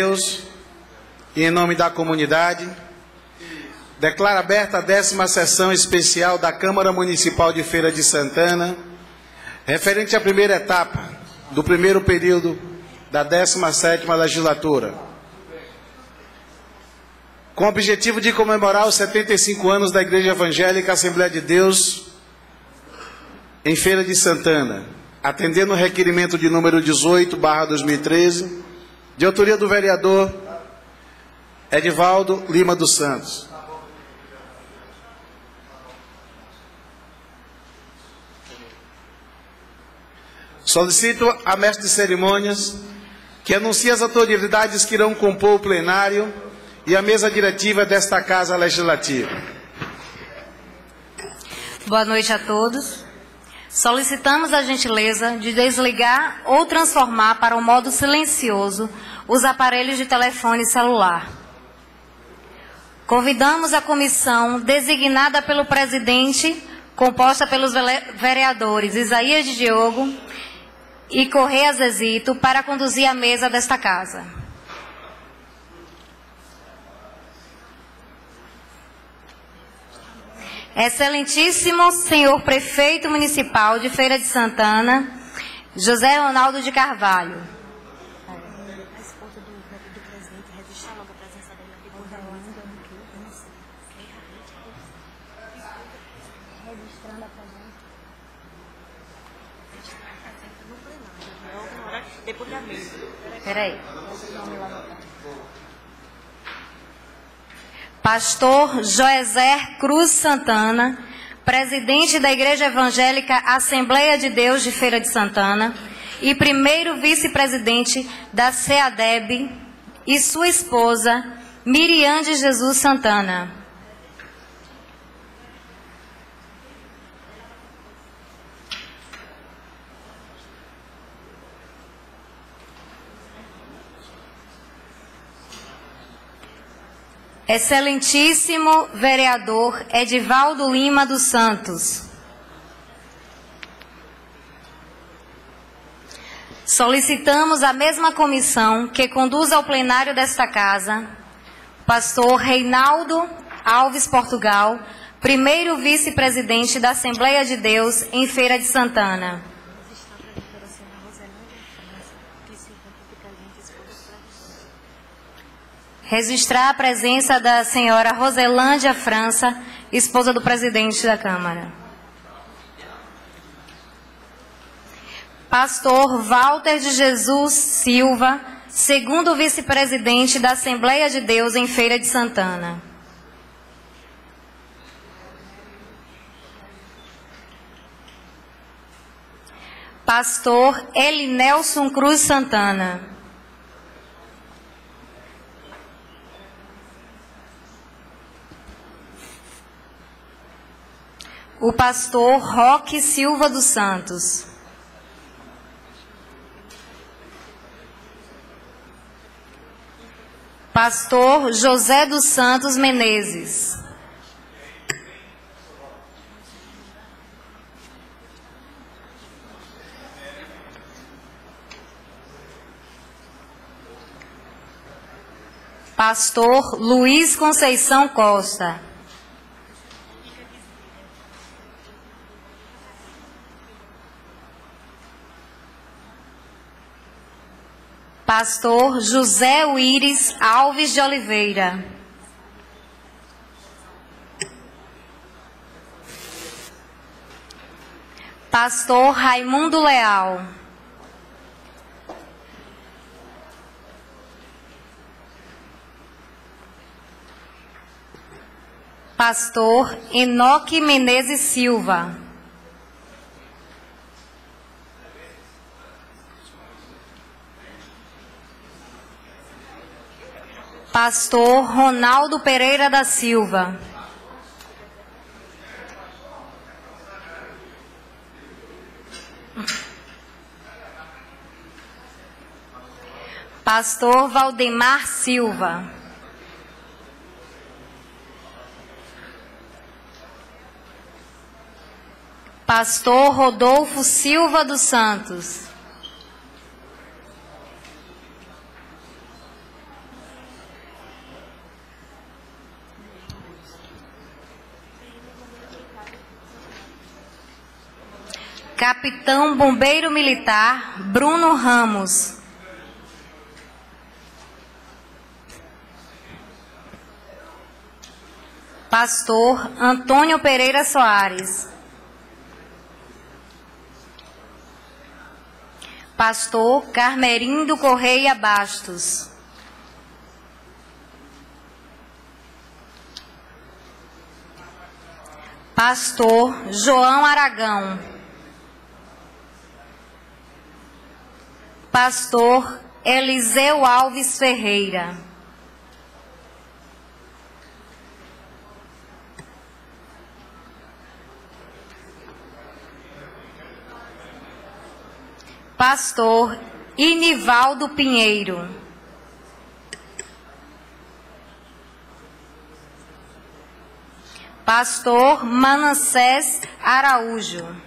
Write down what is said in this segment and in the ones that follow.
Deus e em nome da comunidade, declaro aberta a 10ª sessão especial da Câmara Municipal de Feira de Santana, referente à primeira etapa do primeiro período da 17ª legislatura, com o objetivo de comemorar os 75 anos da Igreja Evangélica Assembleia de Deus em Feira de Santana, atendendo o requerimento de número 18/2013, de autoria do vereador Edivaldo Lima dos Santos. Solicito a mestre de cerimônias que anuncie as autoridades que irão compor o plenário e a mesa diretiva desta Casa Legislativa. Boa noite a todos. Solicitamos a gentileza de desligar ou transformar para o modo silencioso os aparelhos de telefone celular. Convidamos a comissão designada pelo presidente, composta pelos vereadores Isaías de Diogo e Correia Zezito, para conduzir a mesa desta casa. Excelentíssimo senhor prefeito municipal de Feira de Santana, José Ronaldo de Carvalho. A esposa do presidente registrar logo a presença dele aqui por registrando a presença. No plenário, depois da mesa. Peraí. Pastor Joézer Cruz Santana, presidente da Igreja Evangélica Assembleia de Deus de Feira de Santana e primeiro vice-presidente da CEADEB, e sua esposa, Miriam de Jesus Santana. Excelentíssimo vereador Edivaldo Lima dos Santos. Solicitamos a mesma comissão que conduz ao plenário desta casa, pastor Reinaldo Alves Portugal, primeiro vice-presidente da Assembleia de Deus em Feira de Santana. Registrar a presença da senhora Roselândia França, esposa do presidente da Câmara. Pastor Walter de Jesus Silva, segundo vice-presidente da Assembleia de Deus em Feira de Santana. Pastor Elinelson Cruz Santana. O pastor Roque Silva dos Santos. Pastor José dos Santos Menezes. Pastor Luiz Conceição Costa. Pastor José Uíris Alves de Oliveira. Pastor Raimundo Leal. Pastor Enoque Menezes Silva. Pastor Ronaldo Pereira da Silva. Pastor Valdemar Silva. Pastor Rodolfo Silva dos Santos. Capitão Bombeiro Militar Bruno Ramos. Pastor Antônio Pereira Soares. Pastor Carmerindo Correia Bastos. Pastor João Aragão. Pastor Eliseu Alves Ferreira. Pastor Inivaldo Pinheiro. Pastor Manassés Araújo.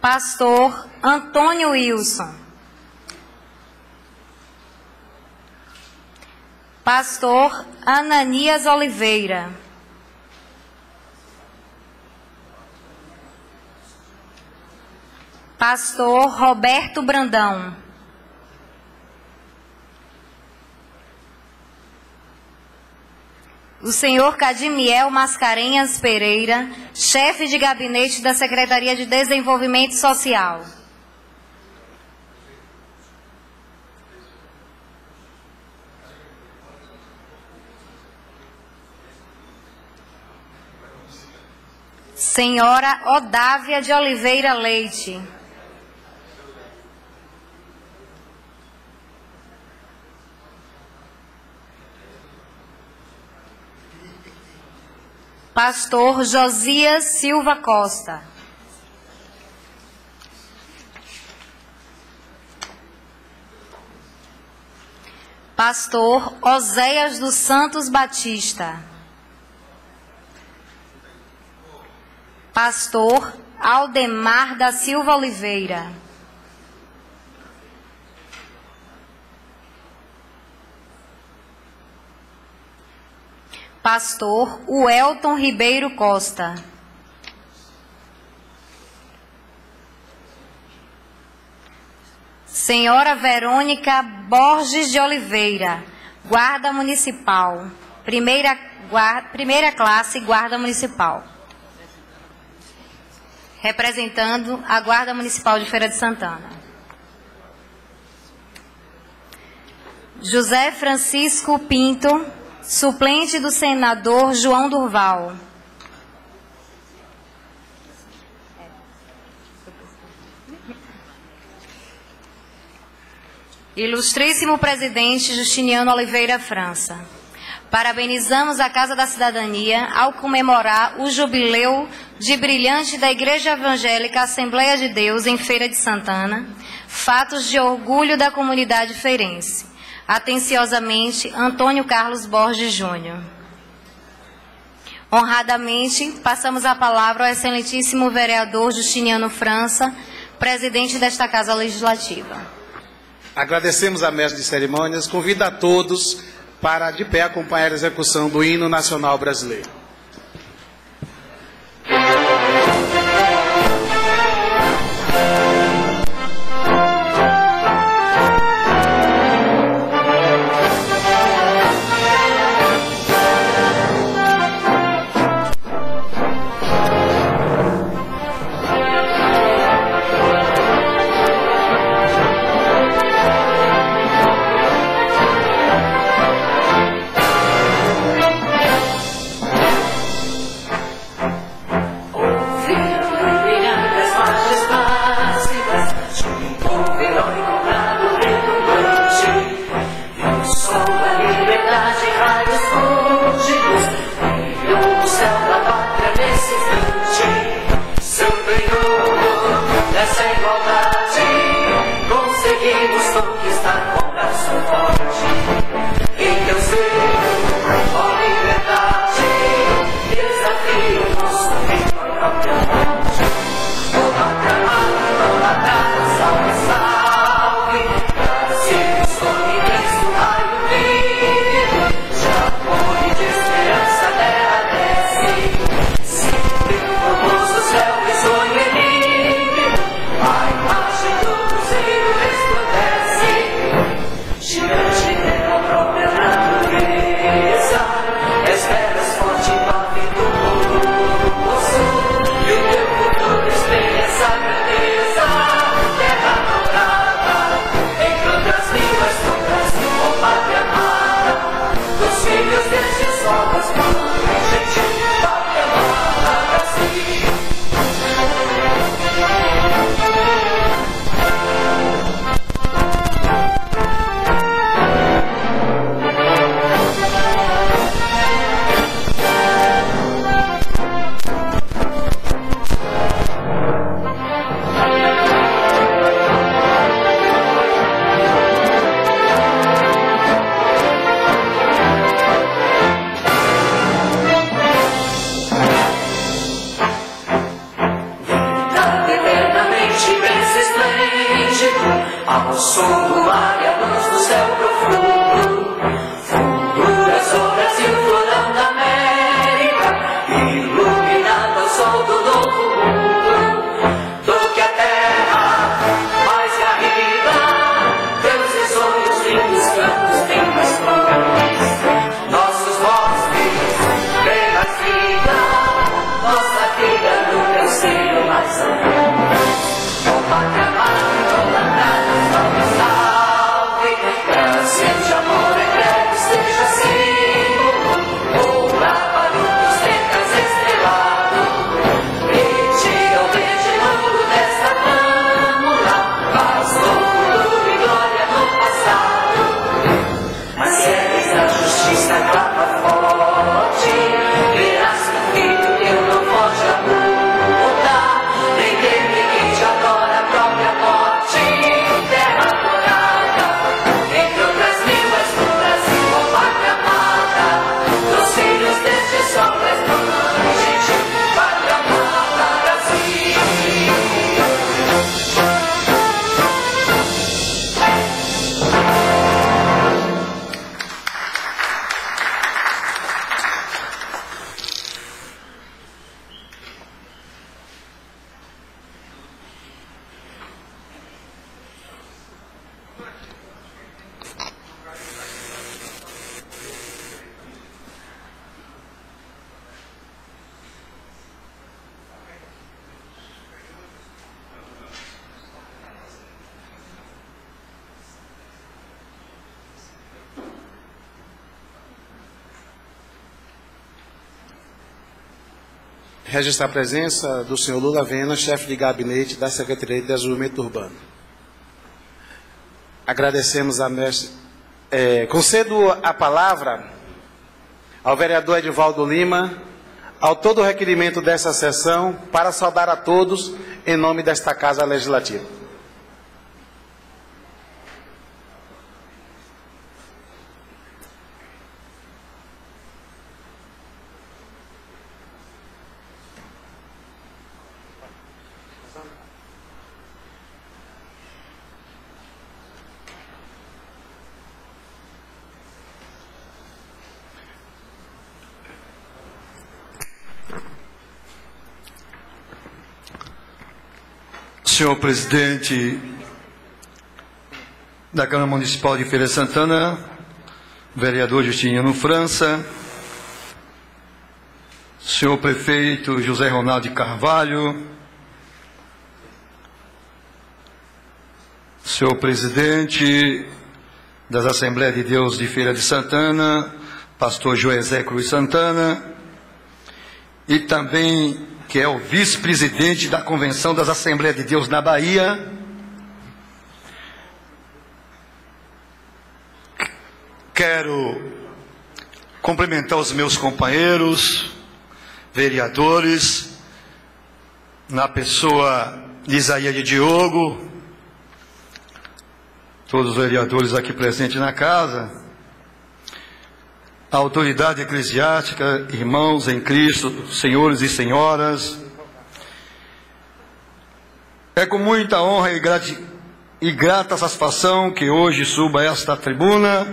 Pastor Antônio Wilson. Pastor Ananias Oliveira. Pastor Roberto Brandão. O senhor Cadimiel Mascarenhas Pereira, chefe de gabinete da Secretaria de Desenvolvimento Social. Senhora Odávia de Oliveira Leite. Pastor Josias Silva Costa. Pastor Oséias dos Santos Batista. Pastor Aldemar da Silva Oliveira. Pastor Welton Ribeiro Costa. Senhora Verônica Borges de Oliveira, Guarda Municipal, primeira classe Guarda Municipal. Representando a Guarda Municipal de Feira de Santana. José Francisco Pinto, suplente do senador João Durval. Ilustríssimo presidente Justiniano Oliveira França. Parabenizamos a Casa da Cidadania ao comemorar o jubileu de brilhante da Igreja Evangélica Assembleia de Deus em Feira de Santana, fatos de orgulho da comunidade feirense. Atenciosamente, Antônio Carlos Borges Júnior. Honradamente, passamos a palavra ao excelentíssimo vereador Justiniano França, presidente desta Casa Legislativa. Agradecemos a mestre de cerimônias. Convido a todos para, de pé, acompanhar a execução do hino nacional brasileiro. ao som do mar e a luz do céu profundo. Fundura sobre Brasil, florão da América, iluminado ao sol do novo mundo. Do que a terra mais garrida, Deus e sonhos lindos, campos tem mais flores. Nossos bosques, belas vidas, nossa vida no teu seio mais amor. Ó pátria amada, idolatrada, salve, salve, graça de amor eterno seja símbolo, oura para os tempos estrelados, retira o verde mundo desta flâmula, faz futuro e glória no passado, mas se eres da justiça, clama forte, verás que o filho teu não foge a luta, nem teme que te adora a própria morte, terra adorada, entre outras línguas do Brasil, ó pátria amada, dos filhos deste sol resplandecente, pátria amada, Brasil. Registrar a presença do senhor Lula Vena, chefe de gabinete da Secretaria de Desenvolvimento Urbano. Agradecemos a mestre. Concedo a palavra ao vereador Edivaldo Lima, autor do requerimento dessa sessão, para saudar a todos em nome desta Casa Legislativa. Senhor presidente da Câmara Municipal de Feira de Santana, vereador Justiniano França, senhor prefeito José Ronaldo de Carvalho, senhor presidente das Assembleias de Deus de Feira de Santana, pastor Joezé Cruz Santana, e também que é o vice-presidente da Convenção das Assembleias de Deus na Bahia, quero cumprimentar os meus companheiros, vereadores, na pessoa de Isaías de Diogo, todos os vereadores aqui presentes na casa, a autoridade eclesiástica, irmãos em Cristo, senhores e senhoras. É com muita honra e grata satisfação que hoje subo a esta tribuna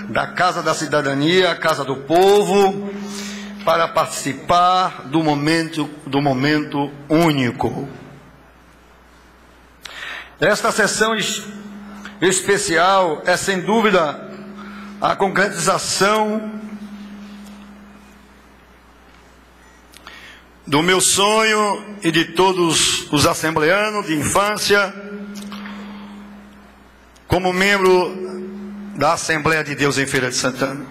da Casa da Cidadania, a Casa do Povo, para participar do momento único. Esta sessão especial é sem dúvida a concretização do meu sonho e de todos os assembleanos de infância, como membro da Assembleia de Deus em Feira de Santana.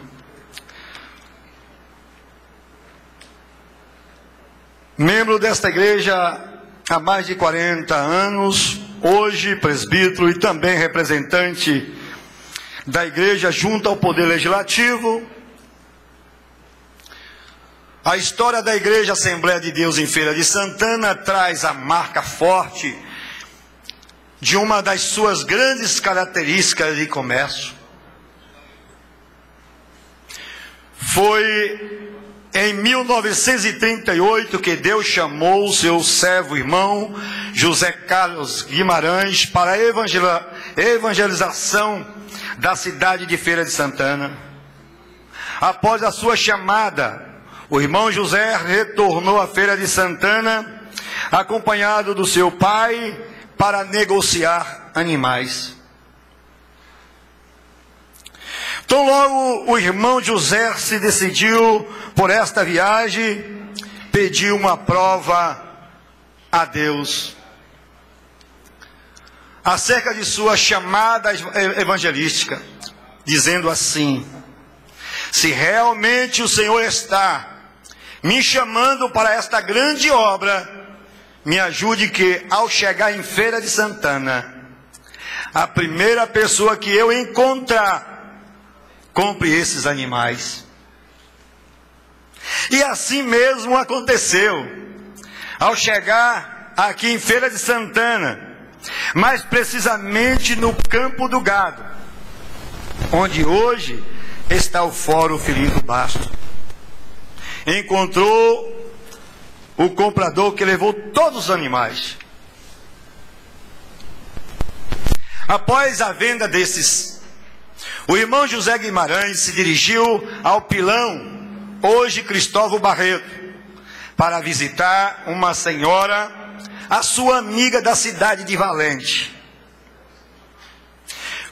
Membro desta igreja há mais de 40 anos, hoje presbítero e também representante da igreja junto ao Poder Legislativo. A história da Igreja Assembleia de Deus em Feira de Santana traz a marca forte de uma das suas grandes características de comércio. Foi em 1938, que Deus chamou o seu servo irmão José Carlos Guimarães para a evangelização da cidade de Feira de Santana. Após a sua chamada, o irmão José retornou à Feira de Santana, acompanhado do seu pai, para negociar animais. Então logo o irmão José se decidiu por esta viagem, pediu uma prova a Deus acerca de sua chamada evangelística, dizendo assim: se realmente o Senhor está me chamando para esta grande obra, me ajude que ao chegar em Feira de Santana, a primeira pessoa que eu encontrar, compre esses animais. E assim mesmo aconteceu. Ao chegar aqui em Feira de Santana, mais precisamente no Campo do Gado, onde hoje está o Fórum Filindo Basto, encontrou o comprador que levou todos os animais. Após a venda desses, o irmão José Guimarães se dirigiu ao pilão, hoje Cristóvão Barreto, para visitar uma senhora, a sua amiga da cidade de Valente.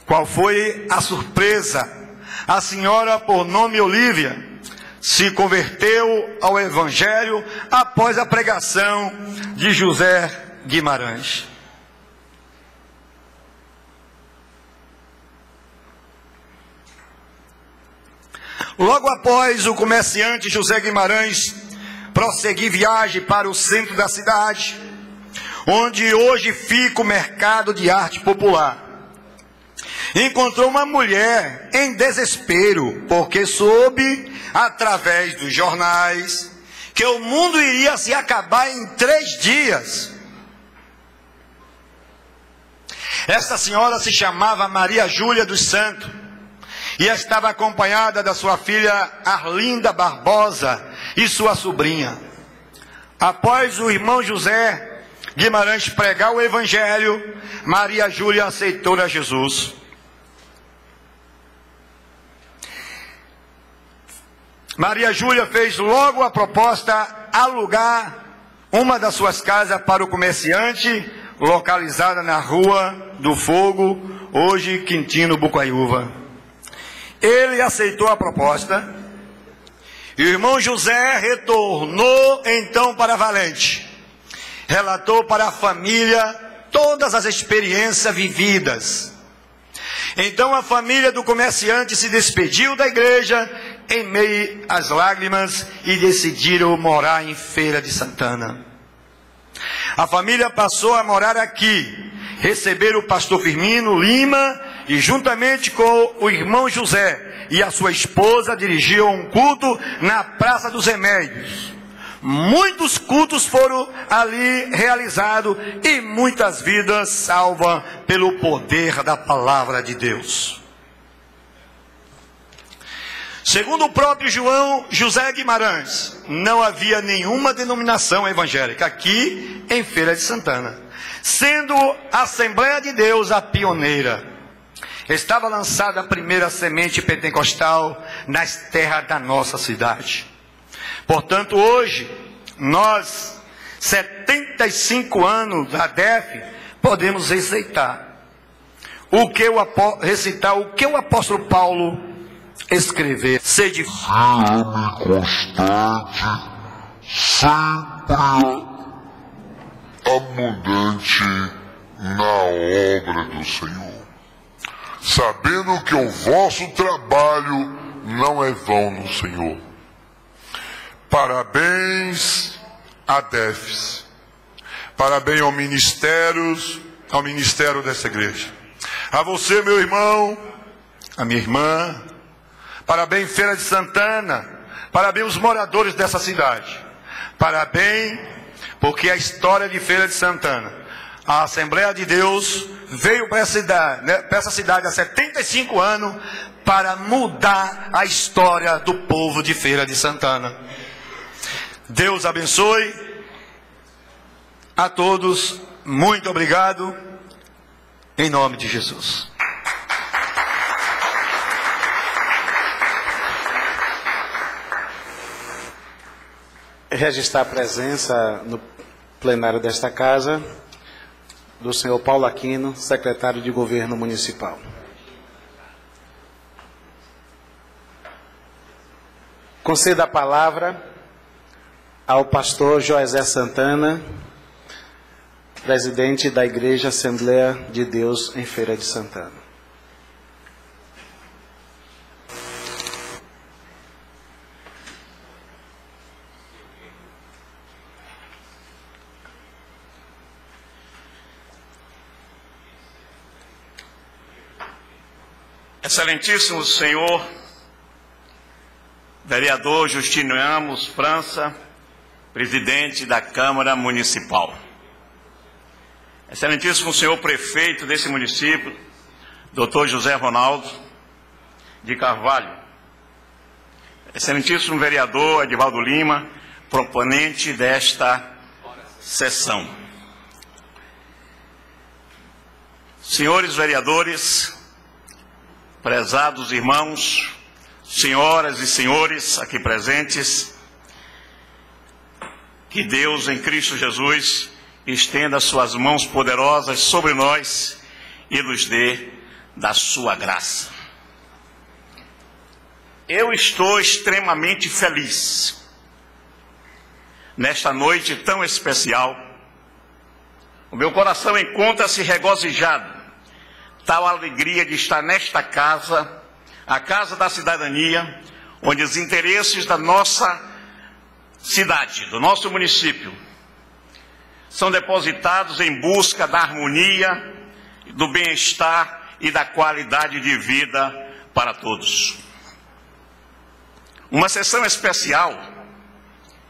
Qual foi a surpresa? A senhora, por nome Olívia, se converteu ao Evangelho após a pregação de José Guimarães. Logo após o comerciante José Guimarães prosseguir viagem para o centro da cidade, onde hoje fica o mercado de arte popular, encontrou uma mulher em desespero, porque soube, através dos jornais, que o mundo iria se acabar em 3 dias. Esta senhora se chamava Maria Júlia dos Santos, e estava acompanhada da sua filha Arlinda Barbosa e sua sobrinha. Após o irmão José Guimarães pregar o Evangelho, Maria Júlia aceitou a Jesus. Maria Júlia fez logo a proposta alugar uma das suas casas para o comerciante, localizada na Rua do Fogo, hoje Quintino Bocaiúva. Ele aceitou a proposta, e o irmão José retornou então para Valente. Relatou para a família todas as experiências vividas. Então a família do comerciante se despediu da igreja em meio às lágrimas e decidiram morar em Feira de Santana. A família passou a morar aqui, receberam o pastor Firmino Lima e juntamente com o irmão José e a sua esposa dirigiam um culto na Praça dos Remédios. Muitos cultos foram ali realizados e muitas vidas salvas pelo poder da palavra de Deus. Segundo o próprio João José Guimarães, não havia nenhuma denominação evangélica aqui em Feira de Santana, sendo a Assembleia de Deus a pioneira. Estava lançada a primeira semente pentecostal nas terras da nossa cidade. Portanto, hoje, nós, 75 anos da DEF, podemos recitar o que o apóstolo Paulo escreveu. Sede firme, constante, sempre abundante na obra do Senhor, sabendo que o vosso trabalho não é vão no Senhor. Parabéns a DEFs, parabéns ao ministério dessa igreja. A você, meu irmão, a minha irmã, parabéns Feira de Santana, parabéns os moradores dessa cidade. Parabéns, porque a história de Feira de Santana, a Assembleia de Deus veio para essa cidade há 75 anos para mudar a história do povo de Feira de Santana. Deus abençoe a todos. Muito obrigado. Em nome de Jesus. Registrar a presença no plenário desta casa do senhor Paulo Aquino, secretário de Governo Municipal. Conceda a palavra ao pastor Joezé Santana, presidente da Igreja Assembleia de Deus em Feira de Santana. Excelentíssimo senhor vereador Justino Amos França, presidente da Câmara Municipal. Excelentíssimo senhor prefeito desse município, Dr. José Ronaldo de Carvalho. Excelentíssimo vereador Edivaldo Lima, proponente desta sessão. Senhores vereadores, prezados irmãos, senhoras e senhores aqui presentes, que Deus em Cristo Jesus estenda suas mãos poderosas sobre nós e nos dê da sua graça. Eu estou extremamente feliz nesta noite tão especial. O meu coração encontra-se regozijado, tal alegria de estar nesta casa, a Casa da Cidadania, onde os interesses da nossa cidade, do nosso município, são depositados em busca da harmonia, do bem-estar e da qualidade de vida para todos. Uma sessão especial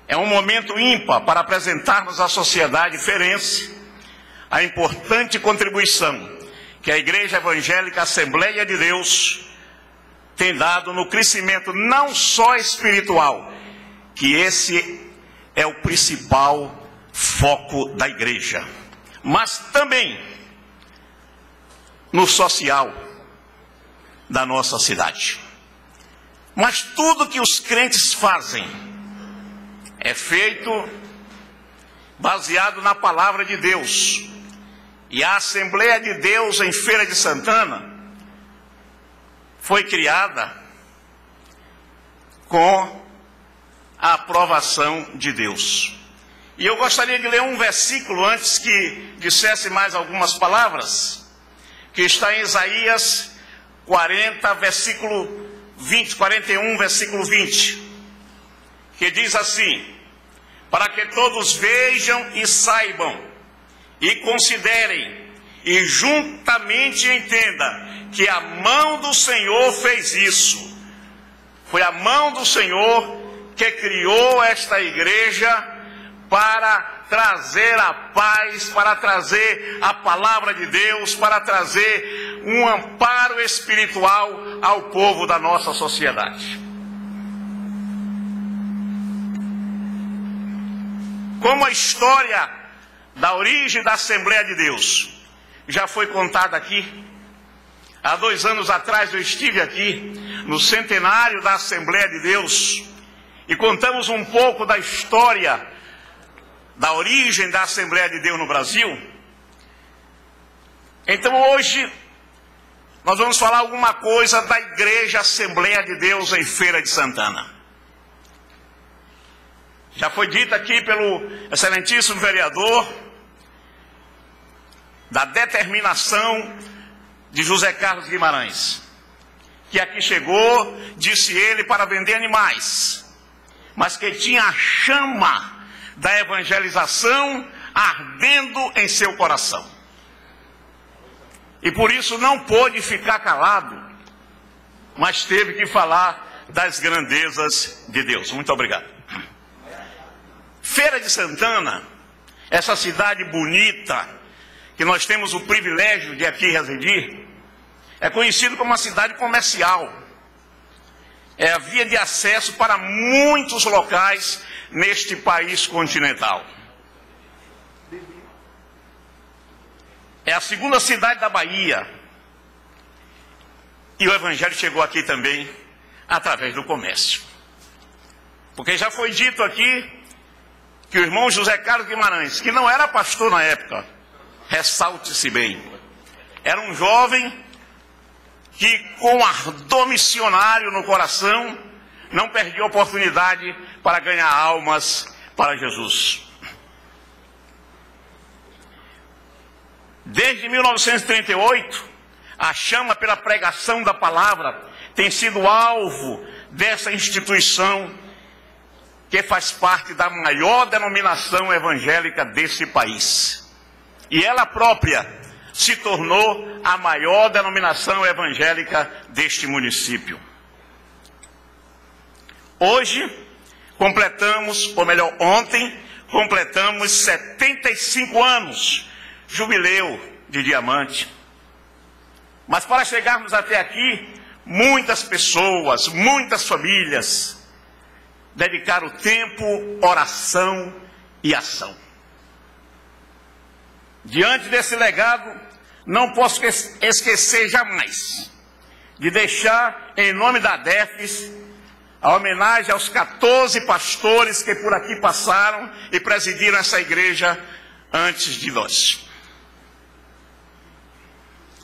é um momento ímpar para apresentarmos à sociedade feirense a importante contribuição que a Igreja Evangélica Assembleia de Deus tem dado no crescimento não só espiritual, que esse é o principal foco da igreja, mas também no social da nossa cidade. Mas tudo que os crentes fazem é feito baseado na palavra de Deus. E a Assembleia de Deus em Feira de Santana foi criada com a aprovação de Deus. E eu gostaria de ler um versículo antes que dissesse mais algumas palavras, que está em Isaías 40, versículo 20, 41, versículo 20, que diz assim: para que todos vejam e saibam, e considerem, e juntamente entendam, que a mão do Senhor fez isso. Foi a mão do Senhor que criou esta igreja para trazer a paz, para trazer a palavra de Deus, para trazer um amparo espiritual ao povo da nossa sociedade. Como a história da origem da Assembleia de Deus já foi contada aqui, há 2 anos atrás eu estive aqui no centenário da Assembleia de Deus e contamos um pouco da história da origem da Assembleia de Deus no Brasil. Então hoje nós vamos falar alguma coisa da Igreja Assembleia de Deus em Feira de Santana. Já foi dito aqui pelo excelentíssimo vereador da determinação de José Carlos Guimarães, que aqui chegou, disse ele, para vender animais, mas que tinha a chama da evangelização ardendo em seu coração. E por isso não pôde ficar calado, mas teve que falar das grandezas de Deus. Muito obrigado. Feira de Santana, essa cidade bonita, que nós temos o privilégio de aqui residir, é conhecido como uma cidade comercial. É a via de acesso para muitos locais neste país continental. É a segunda cidade da Bahia. E o Evangelho chegou aqui também através do comércio. Porque já foi dito aqui que o irmão José Carlos Guimarães, que não era pastor na época, ressalte-se bem, era um jovem que, com ardor missionário no coração, não perdia a oportunidade para ganhar almas para Jesus. Desde 1938, a chama pela pregação da palavra tem sido alvo dessa instituição que faz parte da maior denominação evangélica desse país. E ela própria se tornou a maior denominação evangélica deste município. Hoje, completamos, ou melhor, ontem, completamos 75 anos, jubileu de diamante. Mas para chegarmos até aqui, muitas pessoas, muitas famílias dedicaram tempo, oração e ação. Diante desse legado, não posso esquecer jamais de deixar, em nome da ADEFES, a homenagem aos 14 pastores que por aqui passaram e presidiram essa igreja antes de nós.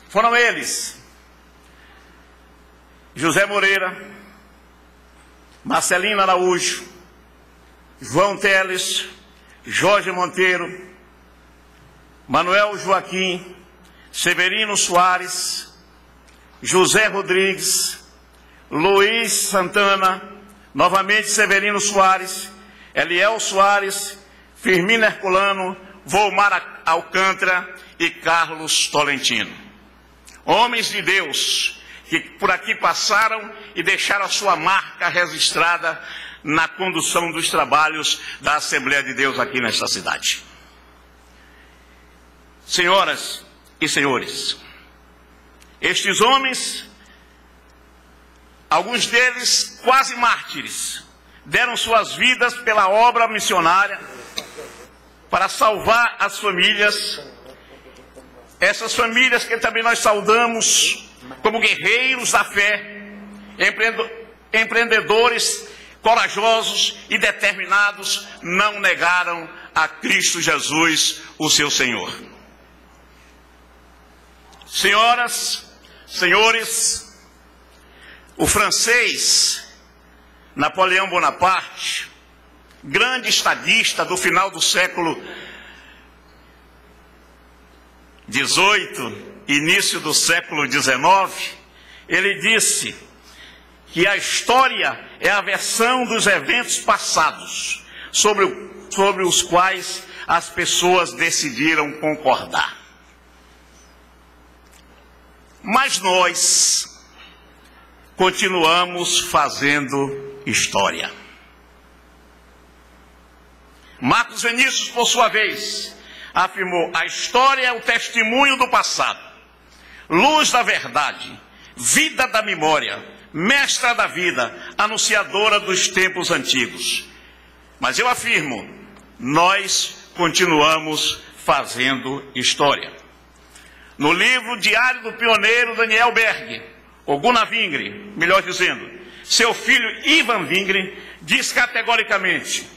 Foram eles: José Moreira, Marcelino Araújo, João Teles, Jorge Monteiro, Manuel Joaquim, Severino Soares, José Rodrigues, Luiz Santana, novamente Severino Soares, Eliel Soares, Firmino Herculano, Volmar Alcântara e Carlos Tolentino. Homens de Deus que por aqui passaram e deixaram a sua marca registrada na condução dos trabalhos da Assembleia de Deus aqui nesta cidade. Senhoras e senhores, estes homens, alguns deles quase mártires, deram suas vidas pela obra missionária para salvar as famílias, essas famílias que também nós saudamos como guerreiros da fé, empreendedores corajosos e determinados, não negaram a Cristo Jesus, o seu Senhor. Senhoras, senhores, o francês Napoleão Bonaparte, grande estadista do final do século XVIII, início do século XIX, ele disse que a história é a versão dos eventos passados sobre os quais as pessoas decidiram concordar. Mas nós continuamos fazendo história. Marcos Vinícius, por sua vez, afirmou: a história é o testemunho do passado, luz da verdade, vida da memória, mestra da vida, anunciadora dos tempos antigos. Mas eu afirmo, nós continuamos fazendo história. No livro Diário do Pioneiro Daniel Berg, ou Gunnar Vingre, melhor dizendo, seu filho Ivan Vingre, diz categoricamente: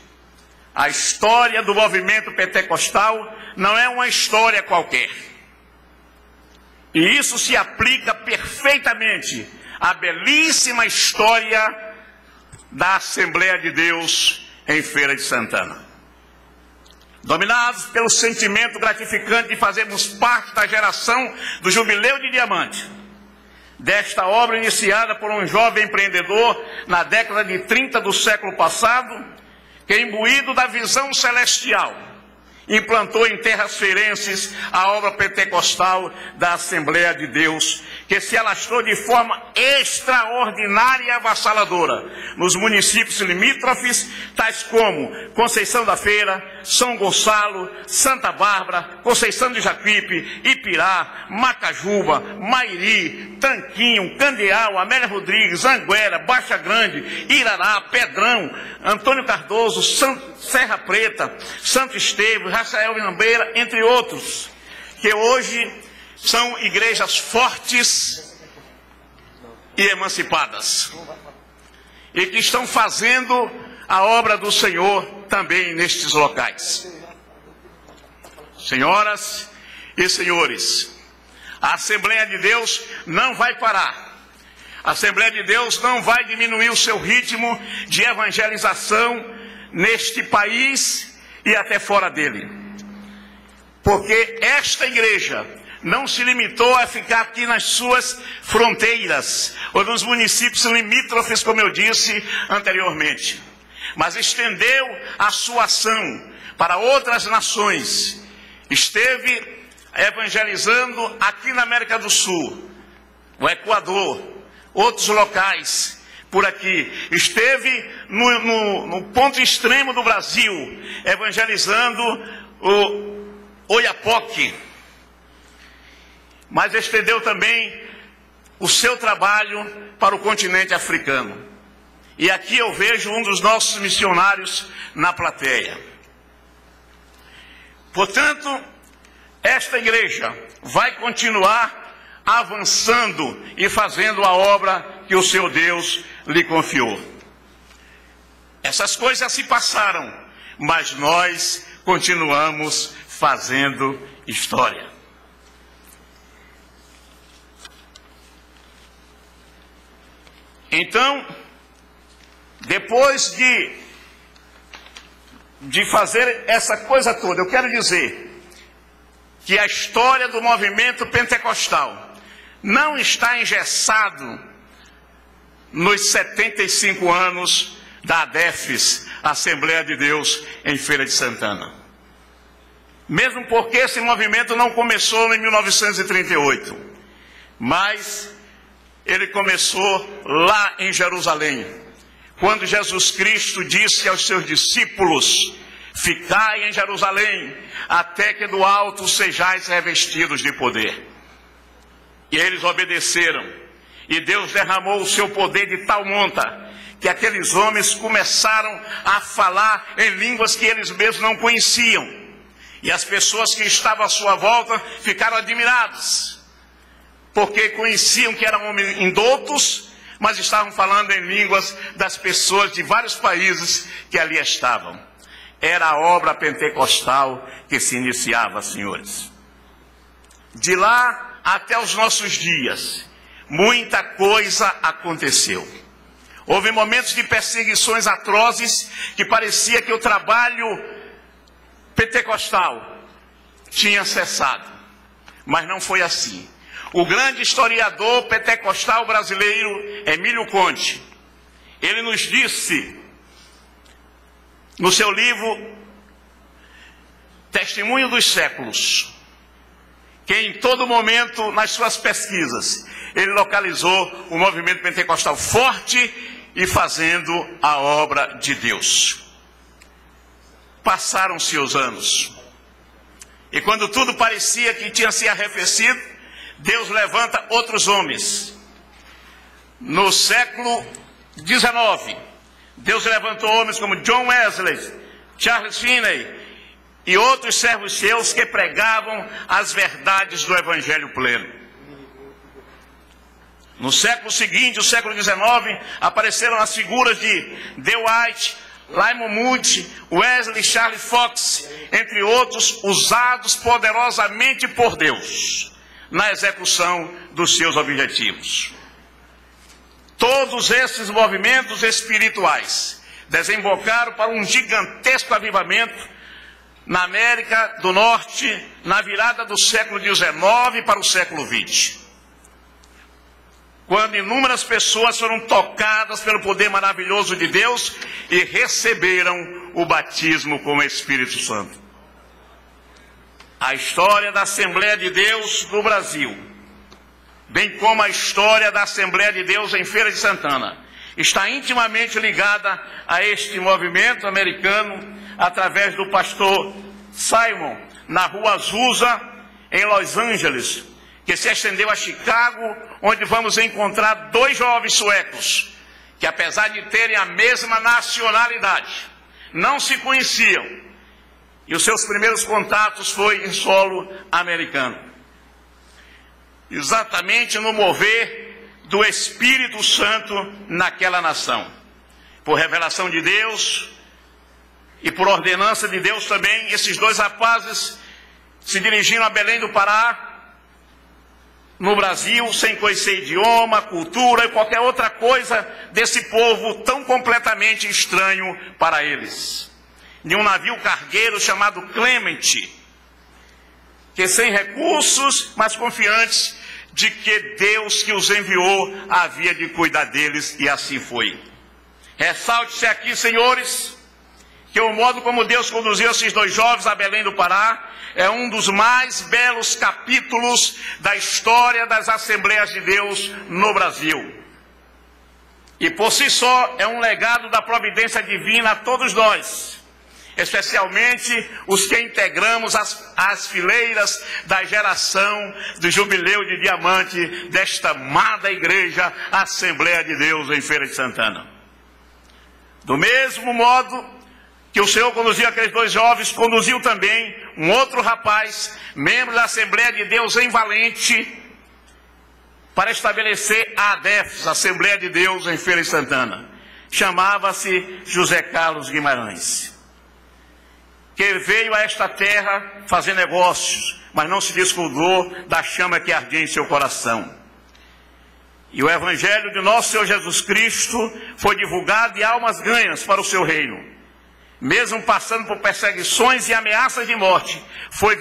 a história do movimento pentecostal não é uma história qualquer. E isso se aplica perfeitamente à belíssima história da Assembleia de Deus em Feira de Santana. Dominados pelo sentimento gratificante de fazermos parte da geração do Jubileu de Diamante, desta obra iniciada por um jovem empreendedor na década de 30 do século passado, que, imbuído da visão celestial implantou em terras feirenses a obra pentecostal da Assembleia de Deus, que se alastrou de forma extraordinária e avassaladora nos municípios limítrofes, tais como Conceição da Feira, São Gonçalo, Santa Bárbara, Conceição de Jacuípe, Ipirá, Macajuba, Mairi, Tanquinho, Candeal, Amélia Rodrigues, Anguera, Baixa Grande, Irará, Pedrão, Antônio Cardoso, Serra Preta, Santo Estevão, Rafael Vinhambeira, entre outros, que hoje são igrejas fortes e emancipadas, e que estão fazendo a obra do Senhor também nestes locais. Senhoras e senhores, a Assembleia de Deus não vai parar. A Assembleia de Deus não vai diminuir o seu ritmo de evangelização neste país e até fora dele. Porque esta igreja não se limitou a ficar aqui nas suas fronteiras, ou nos municípios limítrofes, como eu disse anteriormente, mas estendeu a sua ação para outras nações. Esteve evangelizando aqui na América do Sul, o Equador, outros locais por aqui. Esteve no ponto extremo do Brasil, evangelizando o Oiapoque, mas estendeu também o seu trabalho para o continente africano. E aqui eu vejo um dos nossos missionários na plateia. Portanto, esta igreja vai continuar avançando e fazendo a obra que o seu Deus lhe confiou. Essas coisas se passaram, mas nós continuamos fazendo história. Então, depois de fazer essa coisa toda, eu quero dizer que a história do movimento pentecostal não está engessado nos 75 anos da ADEFES, Assembleia de Deus em Feira de Santana. Mesmo porque esse movimento não começou em 1938, mas ele começou lá em Jerusalém, quando Jesus Cristo disse aos seus discípulos: ficai em Jerusalém, até que do alto sejais revestidos de poder. E eles obedeceram, e Deus derramou o seu poder de tal monta, que aqueles homens começaram a falar em línguas que eles mesmos não conheciam. E as pessoas que estavam à sua volta ficaram admiradas, porque conheciam que eram homens indoutos, mas estavam falando em línguas das pessoas de vários países que ali estavam. Era a obra pentecostal que se iniciava, senhores. De lá até os nossos dias, muita coisa aconteceu. Houve momentos de perseguições atrozes que parecia que o trabalho pentecostal tinha cessado, mas não foi assim. O grande historiador pentecostal brasileiro, Emílio Conte, ele nos disse, no seu livro Testemunho dos Séculos, que em todo momento, nas suas pesquisas, ele localizou o movimento pentecostal forte e fazendo a obra de Deus. Passaram-se os anos, e quando tudo parecia que tinha se arrefecido, Deus levanta outros homens. No século XIX, Deus levantou homens como John Wesley, Charles Finney e outros servos seus que pregavam as verdades do Evangelho pleno. No século seguinte, o século XIX, apareceram as figuras de Dwight Lyman Moody, Wesley, Charles Fox, entre outros, usados poderosamente por Deus na execução dos seus objetivos. Todos esses movimentos espirituais desembocaram para um gigantesco avivamento na América do Norte, na virada do século XIX para o século XX, quando inúmeras pessoas foram tocadas pelo poder maravilhoso de Deus e receberam o batismo com o Espírito Santo. a história da Assembleia de Deus no Brasil, bem como a história da Assembleia de Deus em Feira de Santana, está intimamente ligada a este movimento americano através do pastor Simon, na rua Azusa, em Los Angeles, que se estendeu a Chicago, onde vamos encontrar dois jovens suecos, que apesar de terem a mesma nacionalidade, não se conheciam, e os seus primeiros contatos foi em solo americano. Exatamente no mover do Espírito Santo naquela nação. Por revelação de Deus e por ordenança de Deus também, esses dois rapazes se dirigiram a Belém do Pará, no Brasil, sem conhecer idioma, cultura e qualquer outra coisa desse povo tão completamente estranho para eles. De um navio cargueiro chamado Clemente, que sem recursos, mas confiantes de que Deus que os enviou havia de cuidar deles, e assim foi. Ressalte-se aqui, senhores, que o modo como Deus conduziu esses dois jovens a Belém do Pará é um dos mais belos capítulos da história das Assembleias de Deus no Brasil. E por si só é um legado da providência divina a todos nós, especialmente os que integramos as fileiras da geração do Jubileu de Diamante desta amada igreja Assembleia de Deus em Feira de Santana. Do mesmo modo que o Senhor conduziu aqueles dois jovens, conduziu também um outro rapaz, membro da Assembleia de Deus em Valente, para estabelecer a ADEFS, Assembleia de Deus em Feira de Santana. Chamava-se José Carlos Guimarães, que veio a esta terra fazer negócios, mas não se descuidou da chama que ardia em seu coração. E o Evangelho de nosso Senhor Jesus Cristo foi divulgado e almas ganhas para o seu reino. Mesmo passando por perseguições e ameaças de morte, foi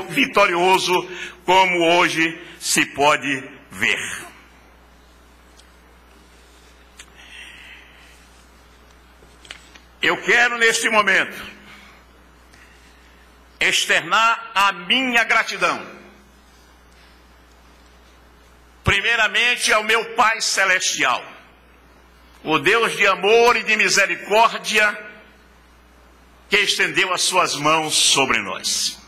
vitorioso, como hoje se pode ver. Eu quero, neste momento, externar a minha gratidão, primeiramente ao meu Pai Celestial, o Deus de amor e de misericórdia, que estendeu as suas mãos sobre nós.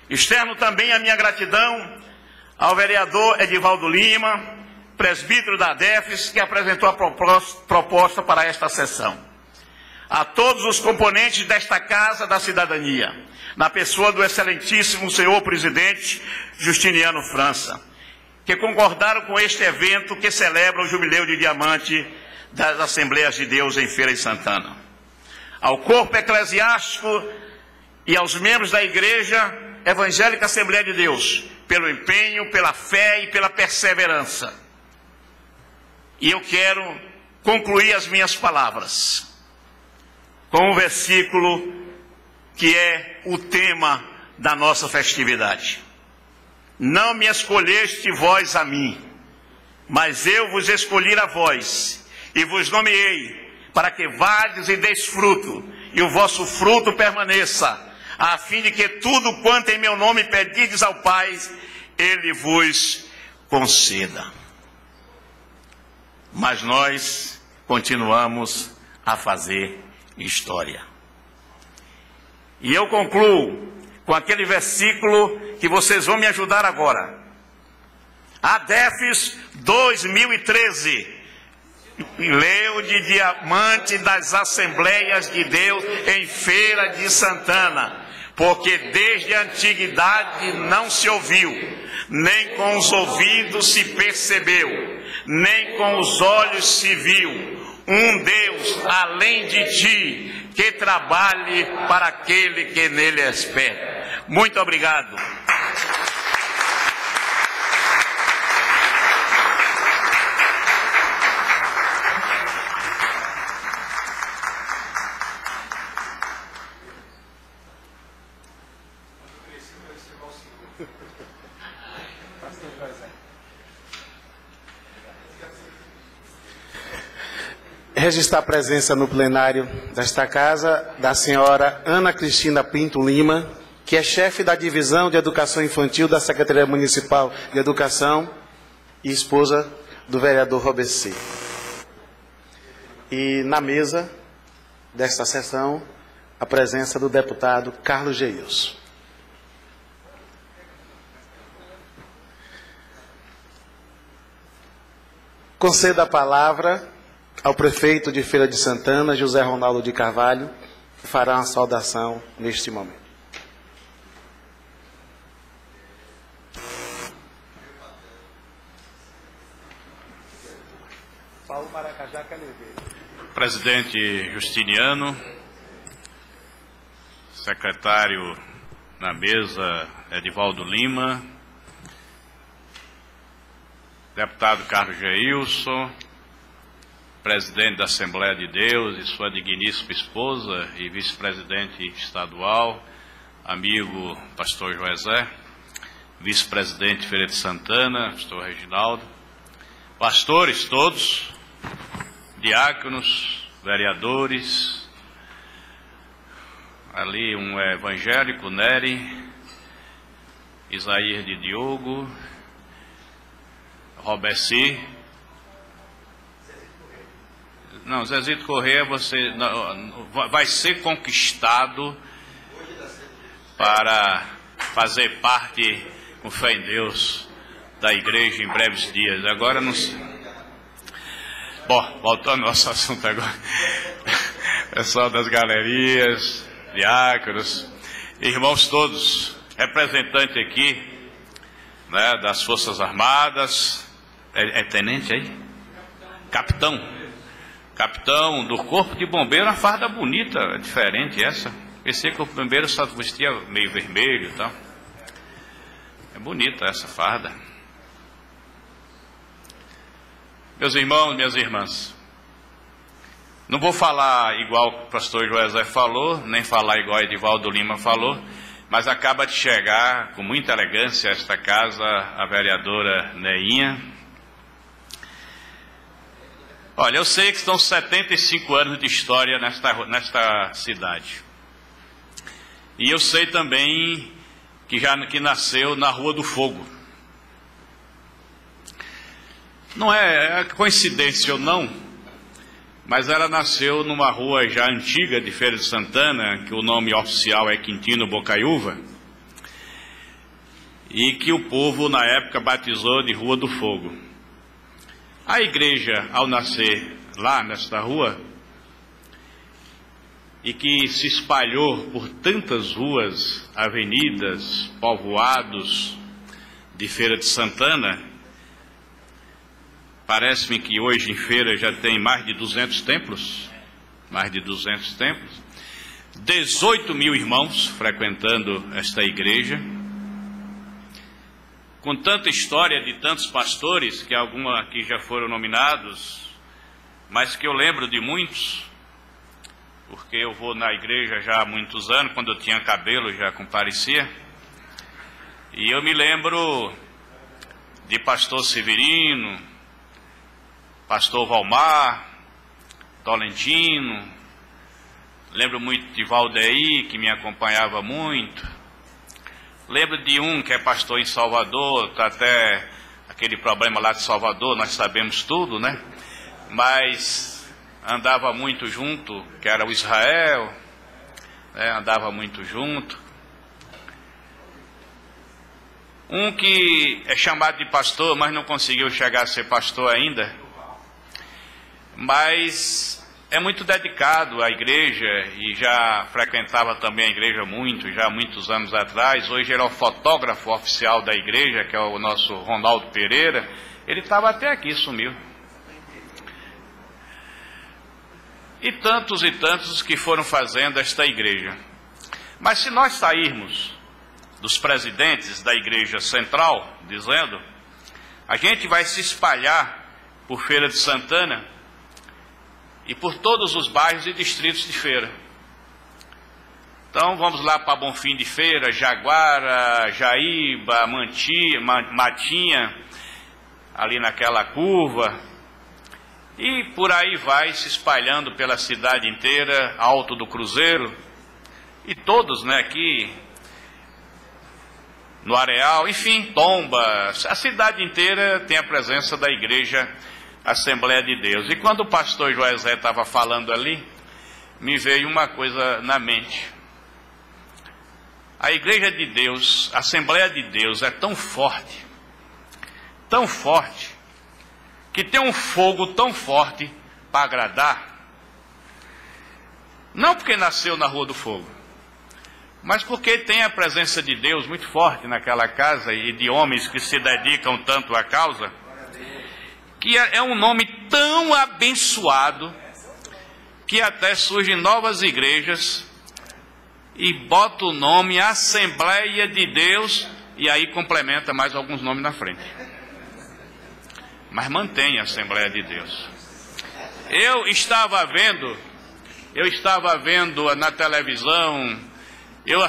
Externo também a minha gratidão ao vereador Edivaldo Lima, presbítero da ADEFS, que apresentou a proposta para esta sessão. A todos os componentes desta Casa da Cidadania, na pessoa do excelentíssimo senhor presidente Justiniano França, que concordaram com este evento que celebra o Jubileu de Diamante das Assembleias de Deus em Feira de Santana. Ao corpo eclesiástico e aos membros da Igreja Evangélica Assembleia de Deus, pelo empenho, pela fé e pela perseverança. E eu quero concluir as minhas palavras com um versículo que é o tema da nossa festividade. Não me escolheste vós a mim, mas eu vos escolhi a vós, e vos nomeei, para que vades e deis fruto, e o vosso fruto permaneça, a fim de que tudo quanto em meu nome pedides ao Pai, Ele vos conceda. Mas nós continuamos a fazer história. E eu concluo com aquele versículo que vocês vão me ajudar agora. ADEFS 2013. Jubileu de Diamante das Assembleias de Deus em Feira de Santana, porque desde a antiguidade não se ouviu, nem com os ouvidos se percebeu, nem com os olhos se viu, um Deus além de ti, que trabalhe para aquele que nele espera. Muito obrigado. Registrar a presença no plenário desta casa da senhora Ana Cristina Pinto Lima, que é chefe da Divisão de Educação Infantil da Secretaria Municipal de Educação e esposa do vereador Roberci. E na mesa desta sessão, a presença do deputado Carlos Geilson. Conceda a palavra ao prefeito de Feira de Santana, José Ronaldo de Carvalho, que fará uma saudação neste momento. Paulo Maracajá Caleveiro. Presidente Justiniano, secretário na mesa Edivaldo Lima, deputado Carlos Geilson, presidente da Assembleia de Deus e sua digníssima esposa e vice-presidente estadual, amigo pastor Joesé, vice-presidente de Feira de Santana, pastor Reginaldo, pastores todos, diáconos, vereadores, ali um evangélico, Nery, Isaías de Diogo, Roberci. Não, Zezito Corrêa, você vai ser conquistado para fazer parte, com fé em Deus, da igreja em breves dias. Agora não sei. Bom, voltando ao nosso assunto agora. Pessoal das galerias, diáconos, irmãos todos, representante aqui, né, das Forças Armadas, é tenente aí? Capitão do Corpo de Bombeiro, uma farda bonita, diferente essa. Pensei que o bombeiro só vestia meio vermelho e tal. É bonita essa farda. Meus irmãos, minhas irmãs, não vou falar igual o pastor Joesé falou, nem falar igual Edivaldo Lima falou, mas acaba de chegar com muita elegância a esta casa a vereadora Neinha. Olha, eu sei que estão 75 anos de história nesta cidade. E eu sei também que nasceu na Rua do Fogo. Não é coincidência ou não, mas ela nasceu numa rua já antiga de Feira de Santana, que o nome oficial é Quintino Bocaiúva, e que o povo na época batizou de Rua do Fogo. A igreja, ao nascer lá nesta rua, e que se espalhou por tantas ruas, avenidas, povoados de Feira de Santana, parece-me que hoje em Feira já tem mais de 200 templos, 18 mil irmãos frequentando esta igreja, com tanta história de tantos pastores, que alguns aqui já foram nominados, mas que eu lembro de muitos, porque eu vou na igreja já há muitos anos, quando eu tinha cabelo já comparecia, e eu me lembro de pastor Severino, pastor Valmar, Tolentino, lembro muito de Valdeir, que me acompanhava muito. Lembro de um que é pastor em Salvador, tá até aquele problema lá de Salvador, nós sabemos tudo, né? Mas andava muito junto, que era o Israel, né? Andava muito junto. Um que é chamado de pastor, mas não conseguiu chegar a ser pastor ainda, mas é muito dedicado à igreja e já frequentava também a igreja já há muitos anos atrás. Hoje ele é o fotógrafo oficial da igreja, que é o nosso Ronaldo Pereira. Ele estava até aqui, sumiu. E tantos que foram fazendo esta igreja. Mas se nós sairmos dos presidentes da igreja central, dizendo, a gente vai se espalhar por Feira de Santana e por todos os bairros e distritos de Feira. Então vamos lá para Bonfim de Feira, Jaguara, Jaíba, Matinha, ali naquela curva, e por aí vai se espalhando pela cidade inteira, Alto do Cruzeiro, e todos, né, aqui, no Areal, enfim, Tomba, a cidade inteira tem a presença da igreja Assembleia de Deus. E quando o pastor Joesé estava falando ali, me veio uma coisa na mente. A igreja de Deus, a Assembleia de Deus é tão forte, que tem um fogo tão forte para agradar, não porque nasceu na Rua do Fogo, mas porque tem a presença de Deus muito forte naquela casa e de homens que se dedicam tanto à causa, que é um nome tão abençoado que até surgem novas igrejas e bota o nome Assembleia de Deus e aí complementa mais alguns nomes na frente. Mas mantém a Assembleia de Deus. Eu estava vendo na televisão, eu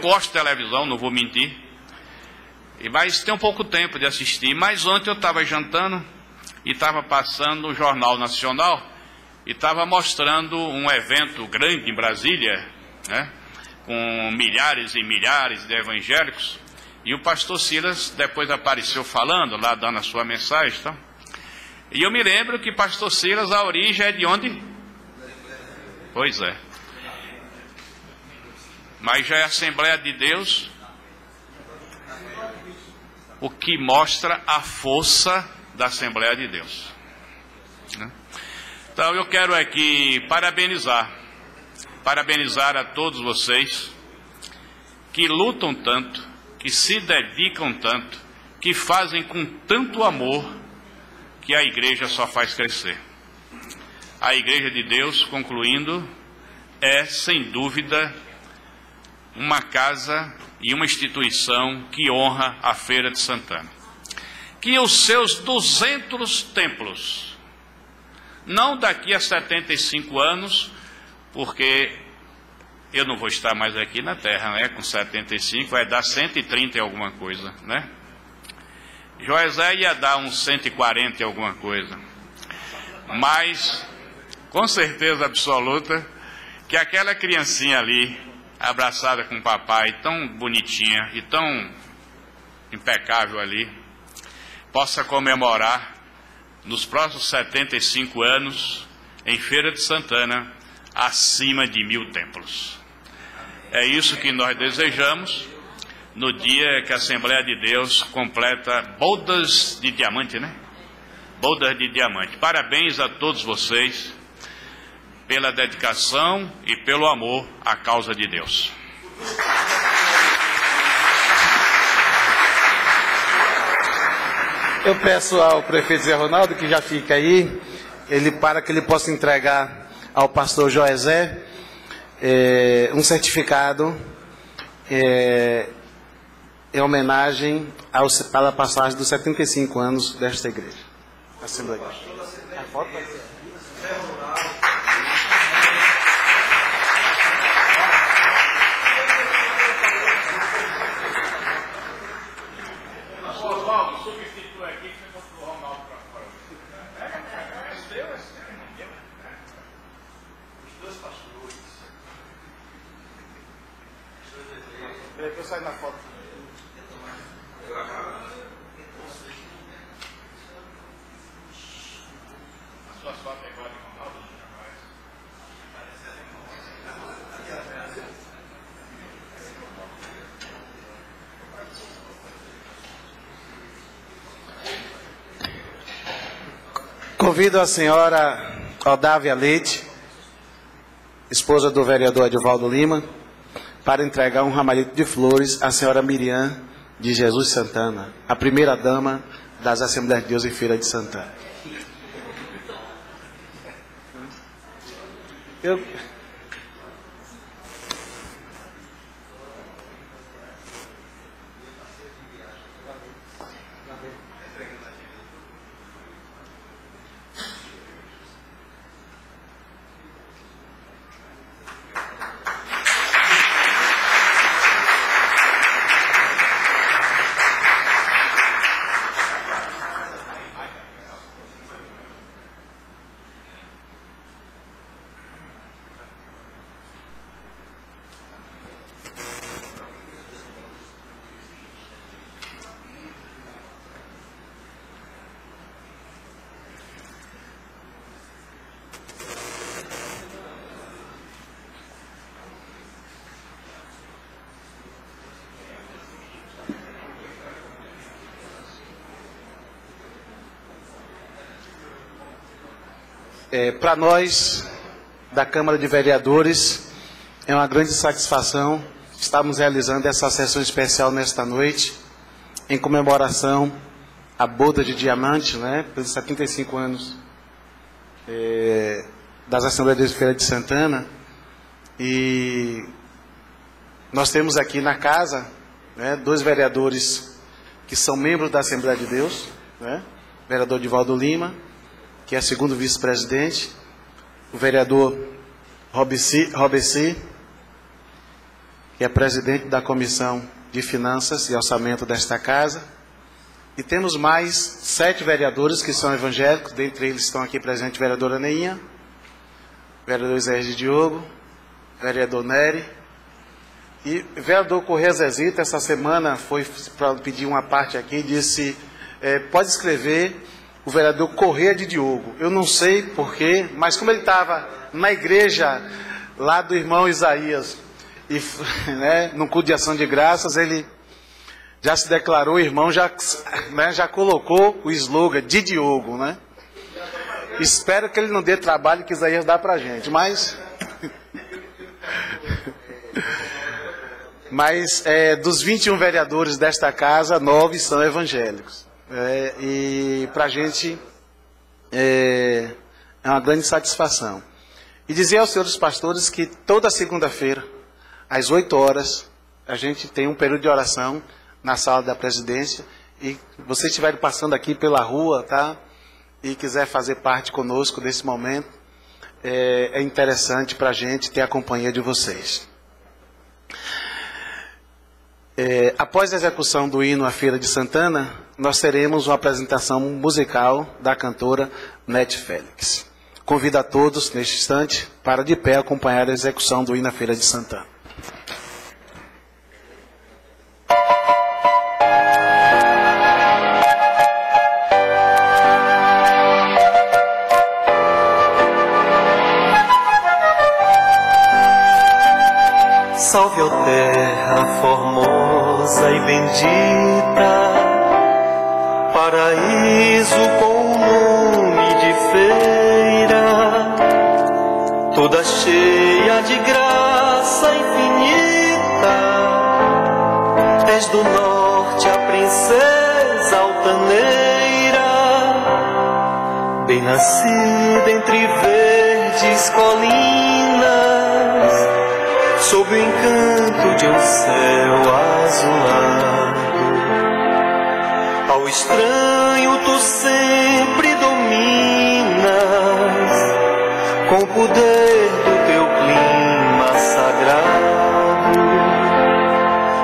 gosto de televisão, não vou mentir, mas tem um pouco tempo de assistir. Mas ontem eu estava jantando e estava passando o Jornal Nacional e estava mostrando um evento grande em Brasília, né, com milhares e milhares de evangélicos, e o pastor Silas depois apareceu falando lá, dando a sua mensagem, tá? E eu me lembro que pastor Silas, a origem é de onde? Pois é. Mas já é a Assembleia de Deus, o que mostra a força da Assembleia de Deus. Então eu quero aqui parabenizar a todos vocês que lutam tanto, que se dedicam tanto, que fazem com tanto amor, que a igreja só faz crescer. A Igreja de Deus, concluindo, é sem dúvida uma casa e uma instituição que honra a Feira de Santana. Que os seus 200 templos, não daqui a 75 anos, porque eu não vou estar mais aqui na Terra, né? Com 75 vai dar 130 e alguma coisa, né? Joesé ia dar uns 140 e alguma coisa. Mas, com certeza absoluta, que aquela criancinha ali, abraçada com o papai, tão bonitinha e tão impecável ali, possa comemorar nos próximos 75 anos, em Feira de Santana, acima de 1000 templos. É isso que nós desejamos no dia que a Assembleia de Deus completa bodas de diamante, né? Bodas de diamante. Parabéns a todos vocês pela dedicação e pelo amor à causa de Deus. Eu peço ao prefeito Zé Ronaldo que já fica aí, para que ele possa entregar ao pastor Joesé um certificado em homenagem à passagem dos 75 anos desta igreja. Assembleia. A foto vai ser. Eu saio na foto. As suas fotos agora, Ronaldo, convido a senhora Odávia Leite, esposa do vereador Edivaldo Lima, para entregar um ramalhete de flores à senhora Miriam de Jesus Santana, a primeira dama das Assembleias de Deus em Feira de Santana. Para nós, da Câmara de Vereadores, é uma grande satisfação estarmos realizando essa sessão especial nesta noite, em comemoração à boda de diamante, né, pelos 75 anos das Assembleias de Feira de Santana. E nós temos aqui na casa, né, 2 vereadores que são membros da Assembleia de Deus, né, o vereador Divaldo Lima, que é 2º vice-presidente, o vereador Robeci, que é presidente da Comissão de Finanças e Orçamento desta casa, e temos mais 7 vereadores que são evangélicos, dentre eles estão aqui presentes o vereador Aneinha, o vereador Zé de Diogo, o vereador Nery, e o vereador Corrêa Zezito, essa semana foi para pedir uma parte aqui, e disse, pode escrever o vereador Corrêa de Diogo. Eu não sei porquê, mas como ele estava na igreja lá do irmão Isaías, e, né, no culto de ação de graças, ele já se declarou, o irmão já colocou o slogan de Diogo, né? Espero que ele não dê trabalho que Isaías dá para a gente, mas... Mas dos 21 vereadores desta casa, 9 são evangélicos. E para a gente é uma grande satisfação. E dizer aos senhores pastores que toda segunda-feira, às 8 horas, a gente tem um período de oração na sala da presidência. E você estiver passando aqui pela rua, tá? E quiser fazer parte conosco desse momento, é interessante para a gente ter a companhia de vocês. Após a execução do hino à Feira de Santana, nós teremos uma apresentação musical da cantora Nete Félix. Convido a todos, neste instante, para de pé acompanhar a execução do hino à Feira de Santana. Salve, ó terra formosa e bendita, paraíso com o nome de feira, toda cheia de graça infinita. És do norte a princesa altaneira, bem nascida entre verdes colinas, sob o encanto de um céu azulado. Ao estranho tu sempre dominas, com o poder do teu clima sagrado.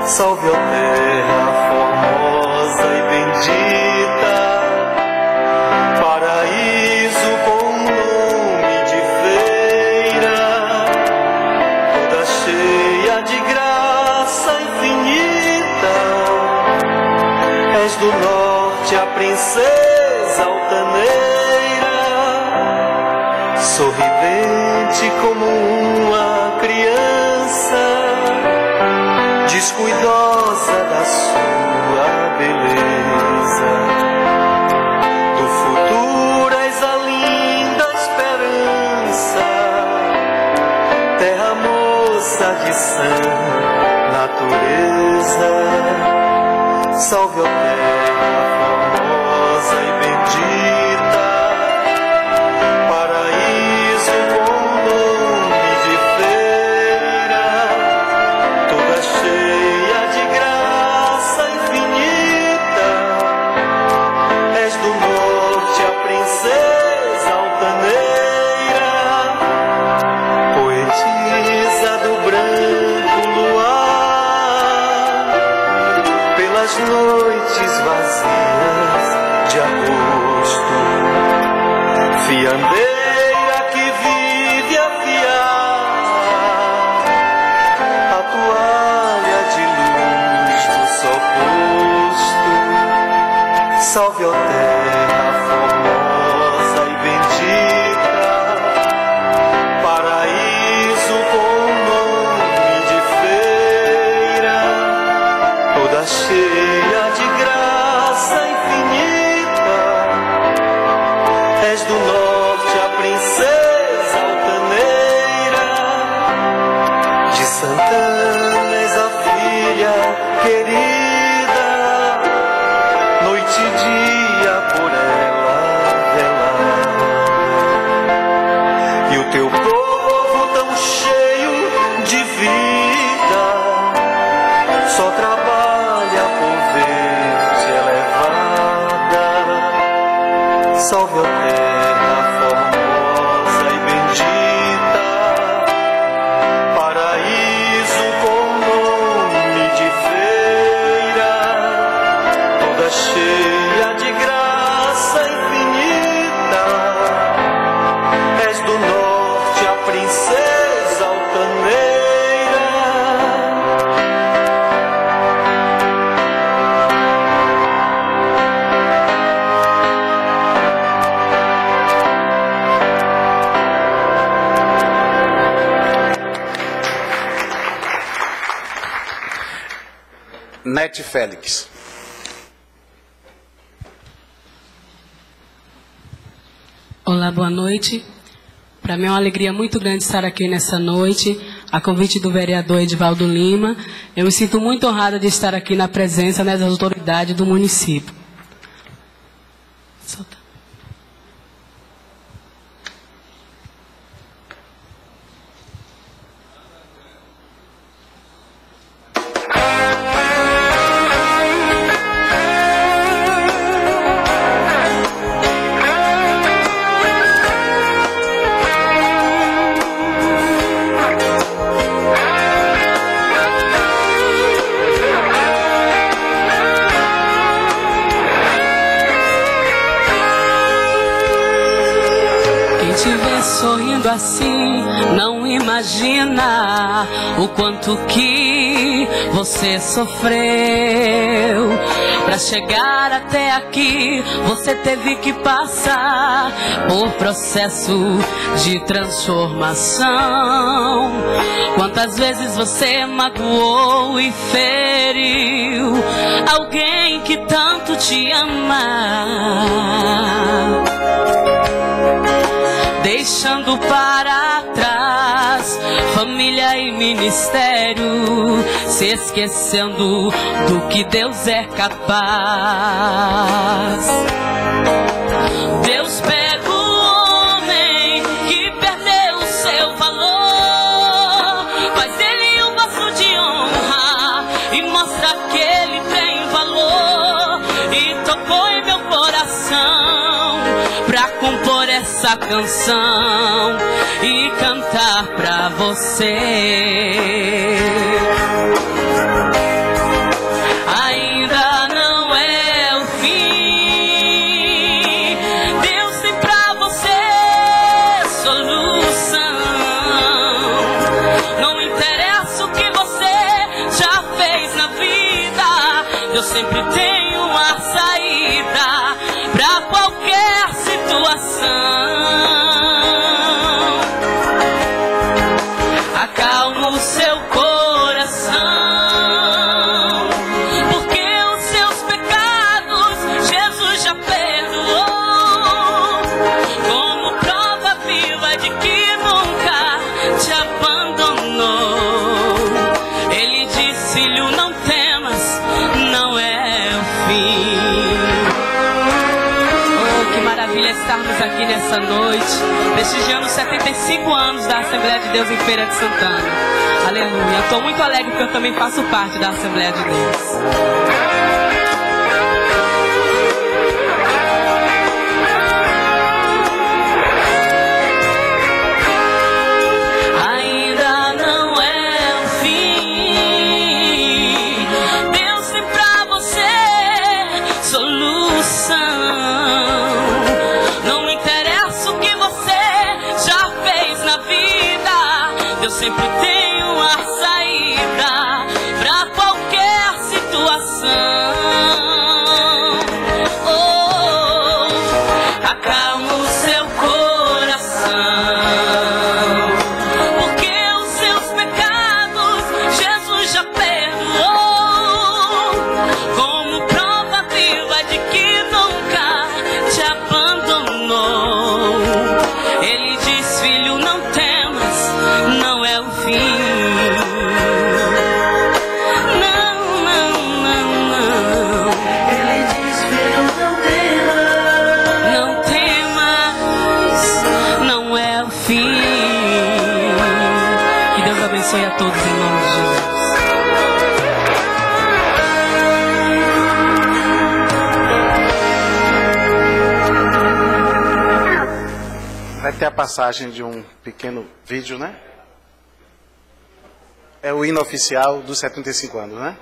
Salve, ó terra formosa e bendita, paraíso com nome de feira, toda cheia de graça infinita. És do norte a princesa altaneira, sorridente como uma criança, descuidosa da sua beleza. Do futuro és a linda esperança, terra moça de sã natureza. Salve, ó terra formosa e bendita, paraíso com nome de feira, toda cheia de graça infinita. És do norte a princesa altaneira, poetisa do branco luar, pelas noites vazias de agosto, fiandeira que vive a fiar a toalha de luz do sol posto. Salve, ó terra formosa e bendita, paraíso com nome de feira, toda cheia de graça infinita. És do norte a princesa querida, noite e dia por ela velar. E o teu povo tão cheio de vida só trabalha por ver-te elevada. Salve a terra formosa e bendita, paraíso com nome de feira, toda cheia de graça infinita. És do norte a princesa altaneira. Nete Félix. Olá, boa noite. Para mim é uma alegria muito grande estar aqui nessa noite, a convite do vereador Edivaldo Lima. Eu me sinto muito honrada de estar aqui na presença das autoridades do município. Solta. Sorrindo assim, não imagina o quanto que você sofreu. Pra chegar até aqui, você teve que passar por processo de transformação. Quantas vezes você magoou e feriu alguém que tanto te ama, deixando para trás família e ministério, se esquecendo do que Deus é capaz. Deus pega o homem que perdeu o seu valor, faz dele um vaso de honra e mostra que ele tem valor. E tocou em meu coração pra compor essa canção e cantar pra você. Ainda não é o fim, Deus tem pra você solução. Não interessa o que você já fez na vida, Deus sempre tem uma saída pra qualquer situação. Acalma o seu coração, porque os seus pecados Jesus já perdoou, como prova viva de que nunca te abandonou. Ele disse-lhe: não temas, não é o fim. Oh, que maravilha estarmos aqui nessa noite, prestigiando os 75 anos da Assembleia de Deus em Feira de Santana. Aleluia. Eu estou muito alegre porque eu também faço parte da Assembleia de Deus. Ainda não é o fim, Deus tem pra você solução. Não interessa o que você já fez na vida, Deus sempre tem uma saída pra qualquer situação. abençoe a todos em nome de Jesus. Vai ter a passagem de um pequeno vídeo, né? É o hino oficial dos 75 anos, né?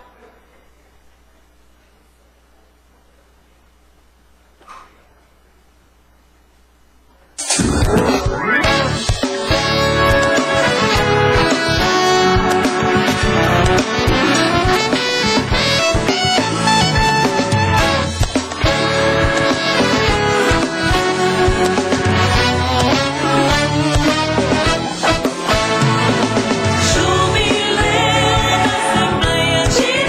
Jubileu da Assembleia de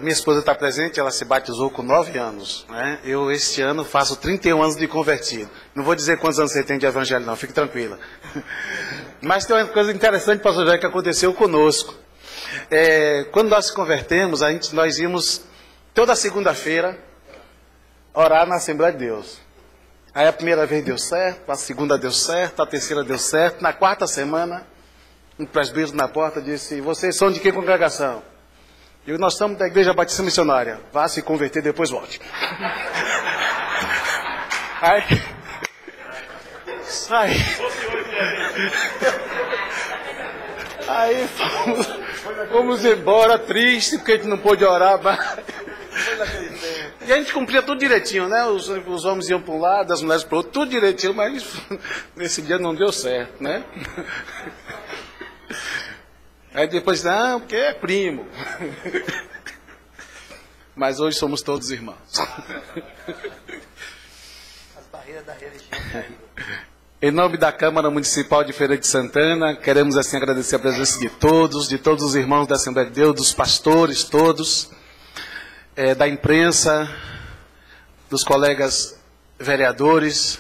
Minha esposa está presente, ela se batizou com 9 anos. Né? Eu, este ano, faço 31 anos de convertido. Não vou dizer quantos anos você tem de evangelho, não, fique tranquila. Mas tem uma coisa interessante, pastor Jair, que aconteceu conosco. Quando nós se convertemos, nós íamos toda segunda-feira orar na Assembleia de Deus. Aí a primeira vez deu certo, a segunda deu certo, a terceira deu certo. Na quarta semana, um presbítero na porta disse: vocês são de que congregação? E nós estamos da Igreja Batista Missionária. Vá se converter, depois volte. Aí fomos embora, triste, porque a gente não pôde orar. Mas... E a gente cumpria tudo direitinho, né? Os homens iam para um lado, as mulheres para o outro, tudo direitinho, mas nesse dia não deu certo, né? Aí depois, não, porque é primo. Mas hoje somos todos irmãos. As barreiras da religião. Em nome da Câmara Municipal de Feira de Santana, queremos assim agradecer a presença de todos os irmãos da Assembleia de Deus, dos pastores todos, da imprensa, dos colegas vereadores,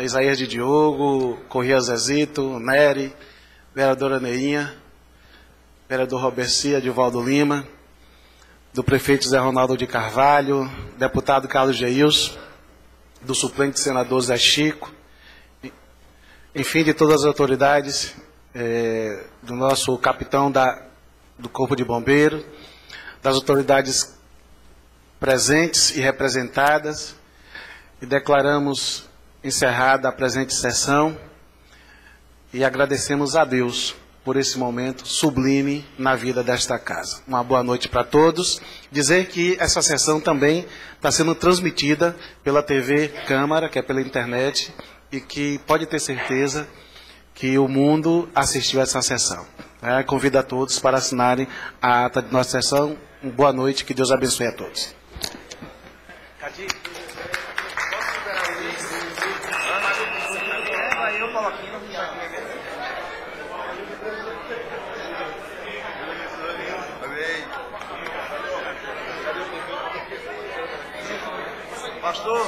Isaías de Diogo, Corrêa Zezito, Nery, vereadora Neinha, vereador Robercia, Divaldo Lima, do prefeito Zé Ronaldo de Carvalho, deputado Carlos Geils, do suplente senador Zé Chico, enfim, de todas as autoridades, do nosso capitão do Corpo de Bombeiro, das autoridades presentes e representadas, e declaramos encerrada a presente sessão e agradecemos a Deus por esse momento sublime na vida desta casa. Uma boa noite para todos. Dizer que essa sessão também está sendo transmitida pela TV Câmara, que é pela internet, e que pode ter certeza que o mundo assistiu a essa sessão. Convido a todos para assinarem a ata de nossa sessão. Boa noite, que Deus abençoe a todos. Pastor?